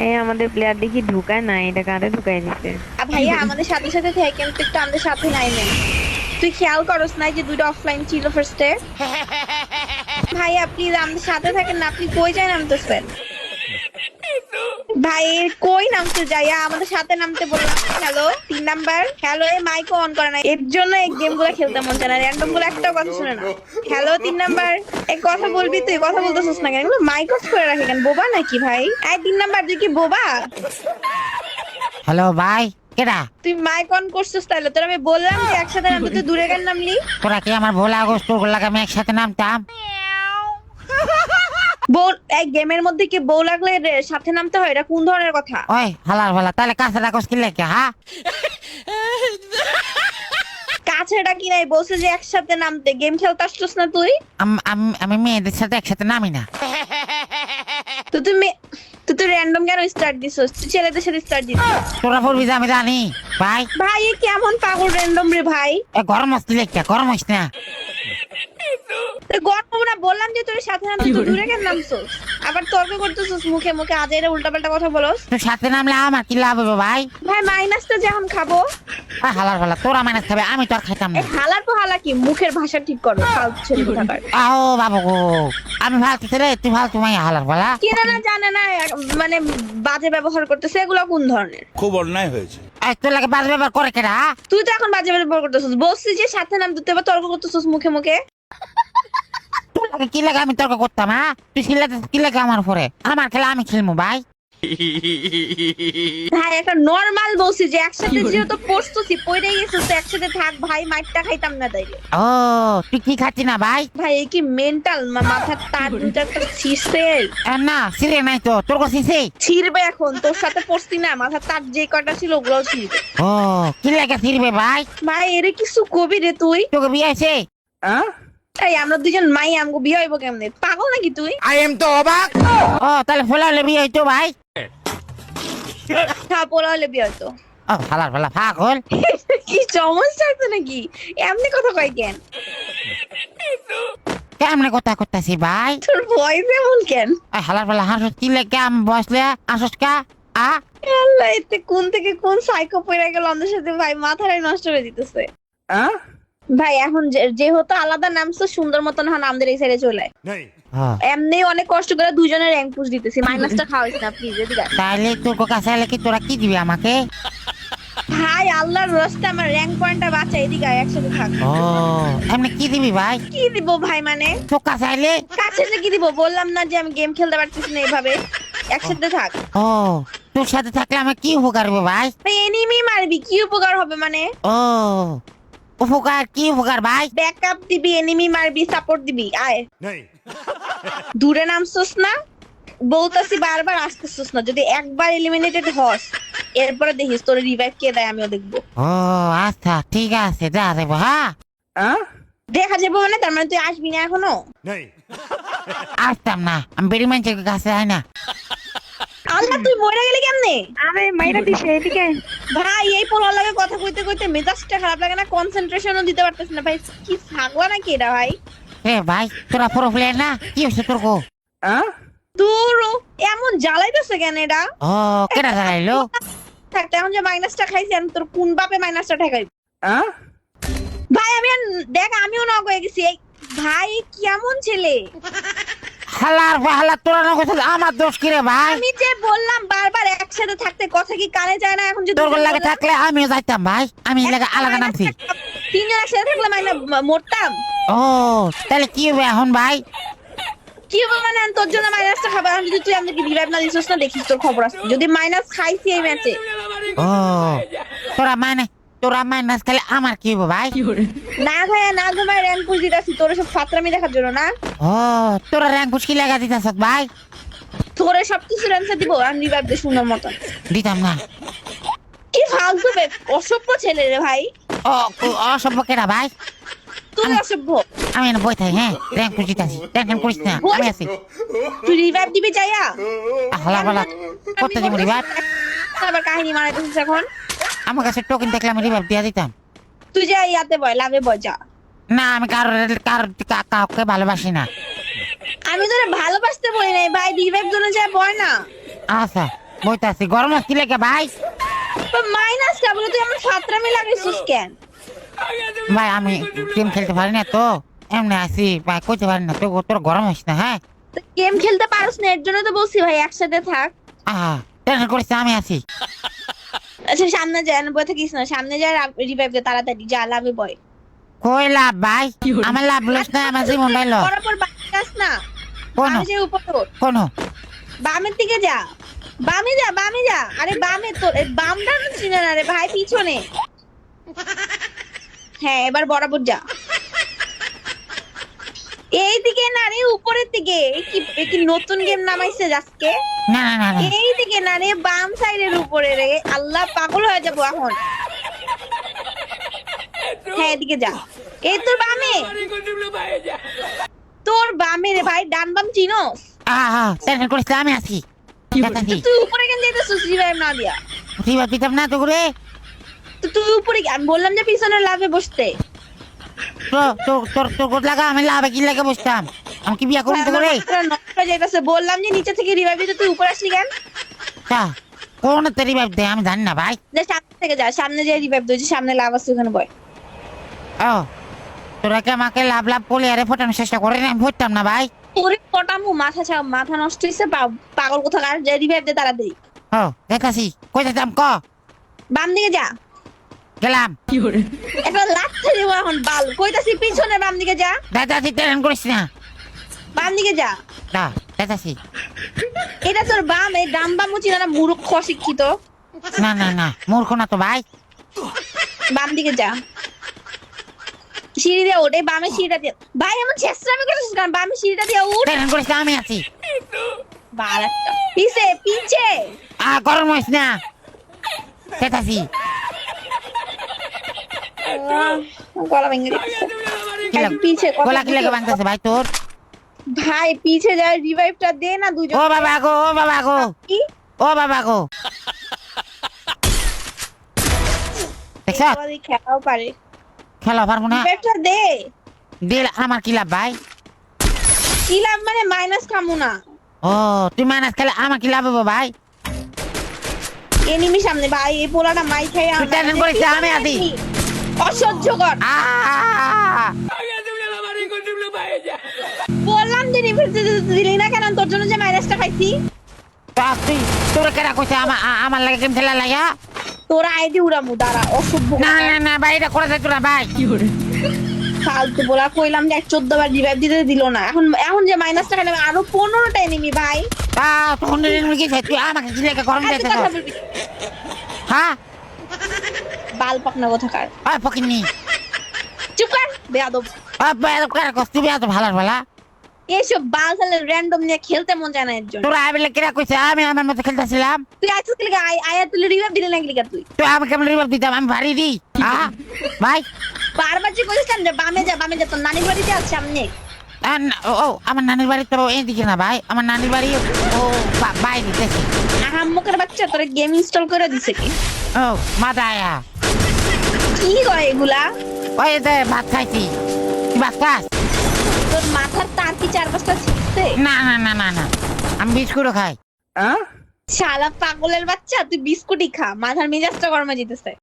এই আমাদের প্লেয়ার দেখি ঢুকায় না, এটা কারে ঢুকাই দিতে? ভাইয়া আমাদের সাথে সাথে থেকে কিন্তু একটু আমাদের সাথে নাইমেন। তুই খেয়াল করস নাই যে দুইটা অফলাইন ছিল ফার্স্টে? ভাইয়া প্লিজ আমাদের সাথে থাকেন না, আপনি কই যাই নামতেছেন? ভাই কই নামতে যাইয়া আমাদের সাথে নামতে বললাম। হ্যালো 3 নাম্বার, হ্যালো এই মাইক অন করে না, এর জন্য এই গেম গুলো খেলতে মন চায় না, র্যান্ডম গুলো একটাও কথা শুনে না। হ্যালো 3 নাম্বার, এই কথা বলবি তুই, কথা বলতেছিস না কেন? এগুলো মাইক অফ করে রাখে কেন? বোবা নাকি ভাই? এই 3 নাম্বার তুই কি বোবা? হ্যালো ভাই, কেডা? তুই মাইক অন করছিস তাহলে? তোর আমি বললাম যে একসাথে নামতে, তুই দূরে কেন নামলি? তোরা কি আমার ভোলা আগস্ট তোর লাগে আমি একসাথে নামতাম? বউ এই গেমের মধ্যে কি বউ লাগলে সাথে নামতে হয়? এটা কোন ধরনের কথা? ওই হালার ভালা, তাহলে কাছে রাখস কি লেগে? হ্যাঁ, কাছেটা কি নাই, বলছে যে একসাথে নামতে। গেম খেলতে আসছিস না তুই? আমি মেয়েদের সাথে একসাথে নামি না। তো তুই র্যান্ডম কেন স্টার্ট দিছিস? তুই ছেলেদের সাথে স্টার্ট দিছিস? তোরা বলবি যে আমি জানি ভাই। ভাই এ কেমন পাগল র্যান্ডম রে ভাই! গরম হচ্ছে লেগে, গরম হইস না। তুই গর্ব না, বললাম যে তোর সাথে নামতে, তুই দূরে কেন নামছিস? আবার তর্ক করতেছিস মুখে মুখে, আজ এরা উল্টাপাল্টা কথা বলস। তোর সাথে নামলে আমার কি লাভ হবে ভাই? ভাই মাইনাসটা যখন খাবো। হালার ভালা, তোরা মাইনাস খাবে, আমি তো আর খাইতাম না। এই হালার পর হালা কি, মুখের ভাষা ঠিক করো ফালতু ছেলে কোথাকার। আও বাবু গো, আমি ফালতু ছেলে, তুই ফালতু মাই। হালার ভালা কিনা না জানে না, মানে বাজে ব্যবহার করতেছে, এগুলো কোন ধরনের? খুব অন্যায় হয়েছে। তোর লাগে বাজ ব্যবহার করে কেডা? তুই তো এখন বাজে ব্যবহার করতেছিস। বলছি যে সাথে নামতে, তুই এবার তর্ক করতেছিস মুখে মুখে। তোর লাগে কি লাগে আমি তর্ক করতাম? হ্যাঁ, তুই ছেলেতে কি লাগে আমার উপরে? আমার খেলা আমি খেলবো ভাই। ভাই একটা নরমাল বলছি যে একসাথে যেহেতু পড়তেছি, পড়ে গেছিস তো একসাথে থাক ভাই, মাইরটা খাইতাম না তাইলে। ও, তুই কি খাচ্ছি না ভাই? ভাই এই কি মেন্টাল? মাথার তার দুইটা একটা ছিঁড়ছে। না সিরে নাই তো, তোর কাছে ছিঁড়বে এখন, তোর সাথে পড়ছি না, মাথার তার যে কটা ছিল ওগুলো ছিঁড়বে। ও, কি লাগে ছিড়বে ভাই? ভাই এরে কিছু কবি রে তুই? তোকে বিয়ে আছে? এই আমরা দুজন মাই, আমগো বিয়ে হইব কেমনে? পাগল নাকি তুই? আই এম তো অবাক। ও, তাহলে ফোলালে বিয়ে হইতো ভাই? হ্যাঁ পোলা হলে বিয়ে হইতো। ও হালার ভালা পাগল। কি সমস্যা আছে নাকি? এমনি কথা কয় কেন? কেমনে কথা করতেছি ভাই? তোর ভয়েস এমন কেন? হালার ভালা হাঁস কি লাগে আমি বসলে আসস কা? আ আল্লাহ, এতে কোন থেকে কোন সাইকো পড়ে গেল আমাদের সাথে ভাই, মাথাটাই নষ্ট করে দিতেছে। ভাই এখন যেহেতু আলাদা নামছো, সুন্দর মতন হন আমাদের এই সাইডে চলে আয়। এমনি অনেক কষ্ট করে দুজনের র্যাঙ্ক পুশ দিতেছি, মাইনাসটা খাওয়াইস না প্লিজ, এদিকে আয়। তাহলে তোর কাছে এলে কি তোরা কি দিবি আমাকে? ভাই আল্লাহর রস্তে আমার র্যাঙ্ক পয়েন্টটা বাঁচা, এদিকে আয়, একসাথে থাক। ও, এমনি কি দিবি ভাই? কি দিব ভাই মানে? তোর কাছে এলে? কাছে যে কি দিব? বললাম না যে আমি গেম খেলতে পারতেছি না এভাবে, একসাথে থাক। ও, তোর সাথে থাকলে আমার কি উপকার হবে ভাই? ভাই এনিমি মারবি, কি উপকার হবে মানে? ও, উপকার কি উপকার ভাই? ব্যাকআপ দিবি, এনিমি মারবি, সাপোর্ট দিবি, আয়। দূরে নামছস না, বলতাছি বারবার, আসতেছস না। যদি একবার এলিমিনেটেড হস, এরপরে দেখিস তোর রিভাইভ কে দেয়, আমিও দেখবো। ও আচ্ছা ঠিক আছে, যা দেবো। হ্যাঁ, দেখা যাবো মানে? তার মানে তুই আসবি না এখনো? আসতাম না, আমি বেড়ি মানুষের কাছে আয় না। আল্লাহ, তুই মরে গেলি কেমনে? আরে মাইরা দিছে, এদিকে আয়। ভাই এই পোলার লাগে কথা কইতে কইতে মেজাজটা খারাপ লাগে না? কনসেন্ট্রেশনও দিতে পারতেছ না ভাই। কি ছাগলা নাকি এটা ভাই? এ ভাই, তোরা পুরো প্লেয়ার না? কি হচ্ছে তোর গো? দূর, এমন জ্বালাইতেছে কেন এটা? ও, কেডা দাঁড়াইলো? থাকতে এখন যে মাইনাসটা খাইছি, আমি তোর কোন বাপে মাইনাসটা ঠেকাই? ভাই আমি দেখ, আমিও নক হয়ে গেছি। এই ভাই কেমন ছেলে! হালার হালা, তোরা না কথা আমার দোষ কি রে ভাই? আমি যে বললাম বারবার একসাথে থাকতে, কথা কি কানে যায় না? এখন যদি তোর লাগে থাকলে আমিও যাইতাম ভাই, আমি লাগে আলাদা নামছি। তিনজন একসাথে থাকলে মরতাম। ও, তাহলে কি হবে এখন ভাই? কি হবে মানে? আমি তোর জন্য মাইনাসটা খাবো। এখন যদি তুই আমাকে রিভাইভ না দিছিস না, দেখিস তোর খবর আছে। যদি মাইনাস খাইছি এই ম্যাচে। ও, তোরা মাইনাস খেলে আমার কি হবে ভাই? না খায় না ঘুমায় র্যাঙ্ক পুশ দিতাছি তোর সব ফাতরামি দেখার জন্য না? ও, তোরা র্যাঙ্ক পুশ কি লাগা দিতাস ভাই? তোরে সবকিছু র্যাঙ্ক দিব, আমি রিভাইভ দে সুন্দর মতন। দিতাম না। কি ফালতু অসভ্য ছেলে রে ভাই। ও, অসভ্য কেডা ভাই? তুই অসভ্য। আমি না বই থাকি, হ্যাঁ, র্যাঙ্ক পুশ দিতাছি, টেনশন করিস না, আমি আছি। তুই রিভাইভ দিবি যাইয়া? হালা বালা করতে দিব রিভাইভ? আবার কাহিনী মারাইতেছিস এখন? আমার কাছে টোকেন দেখলে আমি রিভাইভ দিয়া দিতাম। তুই যা ইয়াতে বয়, লাভে বয় যা। না, আমি কাউকে ভালোবাসি না। আমি তোরে ভালোবাসতে বলি নাই ভাই, রিভাইভ জন্য যা বয় না। আচ্ছা, বইতাছি গরম কি লেগে ভাই? মাইনাস কা বলে তুই আমার ফাত্রামি লাগাইছিস কেন? ভাই আমি গেম খেলতে পারি না তো, এমনি আসি ভাই, কইতে পারি না তো, তোর গরম হইস না। হ্যাঁ গেম খেলতে পারোস না, এর জন্য তো বলছি ভাই একসাথে থাক। টেনশন করিস না, আমি আছি। আচ্ছা সামনে যা, বই থাকিস না, সামনে যা, রিভাইভ দে তাড়াতাড়ি, যা লাভে বয়। কই লাভ ভাই? আমার লাভ লস না, আমার জীবন ডাইল। বরাবর বাঁকাস না, কোন আমি যে উপর তোর কোন বামের দিকে যা, বামে যা, বামে যা, আরে বামে তোর বামটা চিনে না রে ভাই, পিছনে। হ্যাঁ এবার বরাবর যা, এই দিকে না রে, উপরের দিকে। এ কি নতুন গেম নামাইছে আজকে? না না না না। এই দিকে না রে, বাম সাইডের উপরে রে। আল্লাহ, পাগল হয়ে যাবো এখন। হ্যাঁ এদিকে যা, এই তোর বামে, তোর বামে রে ভাই, ডান বাম চিনোস? টেনশন করিস না, আমি আছি। তুই উপরে কেন যেতেছিস রিভাইভ না দিয়া? রিভাইভ দিতাম না তো করে। তো তুই উপরে, আমি বললাম যে পিছনে লাভে বসতে। তোর লাগা আমি লাভে কি লাগে বসতাম? আমি কি বিয়া করুন তো করে? বললাম যে নিচে থেকে রিভাইভ দিতে, তুই উপরে আসলি কেন? কোন তো রিভাইভ দেয় আমি জানি না ভাই। সামনে থেকে যা, সামনে যে রিভাইভ দিয়েছি, সামনে লাভ আছে, ওখানে বয়। ও তোরা কি আমাকে লাভ লাভ বলে আরে ফোটানোর চেষ্টা করে না? আমি ফুটতাম না ভাই। ওরে পটামু, মাথা নষ্ট হয়েছে, পাগল কোথাকার। যে রিভাইভ দে তাড়াতাড়ি। ও দেখাছি, কই যেতাম ক? বাম দিকে যা, গেলাম। একটা লাথি দেব এখন বাল। কইতাছি পিছনে বাম দিকে যা, দাদাছি টেনশন করিস না। বাম দিকে যা। না দাদাছি। এটা তোর বাম, এই ডাম বাম চিনা না, মূর্খ শিক্ষিত। না না না, মূর্খ না তো ভাই। বাম দিকে যা, সিঁড়ি দিয়ে ওঠে, বামে সিঁড়িটা দিয়ে। ভাই এমন চেষ্টামি করছিস কেন? বামে সিঁড়িটা দিয়ে উঠ। টেনশন করিস না, আমি আছি। বাল একটা। পিছে পিছে। গরম হইস না, দাদাছি। গলা ভেঙে দিচ্ছে। পিছে গলা কি লাগে ভাঙতেছে ভাই তোর? ভাই পিছে যায়, রিভাইভটা দে না দুজন। ও বাবা গো, ও বাবা গো, কি? ও বাবা গো। দেখছ খেলাও পারে, খেলা পারবো না। রিভাইভটা দে। দিল আমার কি লাভ ভাই? কি লাভ মানে? মাইনাস খামু না। ও তুই মাইনাস খেলে আমার কি লাভ হবে ভাই? এনিমি সামনে ভাই, এই পোলাটা মাই খাই। তুই টেনশন করিস না, আমি আছি। অসহ্যকর। বললাম যে রিভাইভ দিলি না কেন? তোর জন্য যে মাইনাসটা খাইছি। তুই তোর কেরা কইছে আমার লাগে গেম খেলা লাগা? তোর আইডি উড়ামু, দাঁড়া অসভ্য। না না না ভাই, এটা করে যাইতো না ভাই। ফালতু বলা। কইলাম যে 14 বার রিভাইভ দিতে দিল না। এখন যে মাইনাসটা খাইলাম, আরো 15টা এনিমি ভাই। তখন কি তুই আমাকে কি লেগে গরম এত দিতে? কথা বলবি? হ্যাঁ বাল পাকনা কোথাকার। ওই ফকিন্নি, চুপ কর বেয়াদব। তুই এত ভালো ভালা। এইসব বাল ছালে র্যান্ডম নিয়ে খেলতে মন যায় না এর জন্য। তোরা আইলে কেরা কইছে আমি আমার মতো খেলতেছিলাম? তুই আইছিস কি লাগা? আয়া তুই রিভাইভ দিলি না কি লাগা? তুই আমাকে কেমন রিভাইভ দিতাম? আমি ভারী দি ভাই। বারবার যে কইছিস না বামে যা, বামে যা, তোর নানির বাড়িতে আছে সামনে। ও আমার নানির বাড়ি তো এইদিকে না ভাই, আমার নানির বাড়ি ও বাইরে দেখি। আহাম্মকের বাচ্চা, তোরে গেম ইনস্টল করে দিছে কি? ও মাদায়া, কি কয় এগুলা? ওই যে ভাত খাইছি। তুই ভাত খাস? তোর মাথার তার কি 4-5টা ছিঁড়ছে? না না না না না, আমি বিস্কুটও খাই। শালা পাগলের বাচ্চা, তুই বিস্কুটই খা, মাথার মেজাজটা গরমে যেতেছে।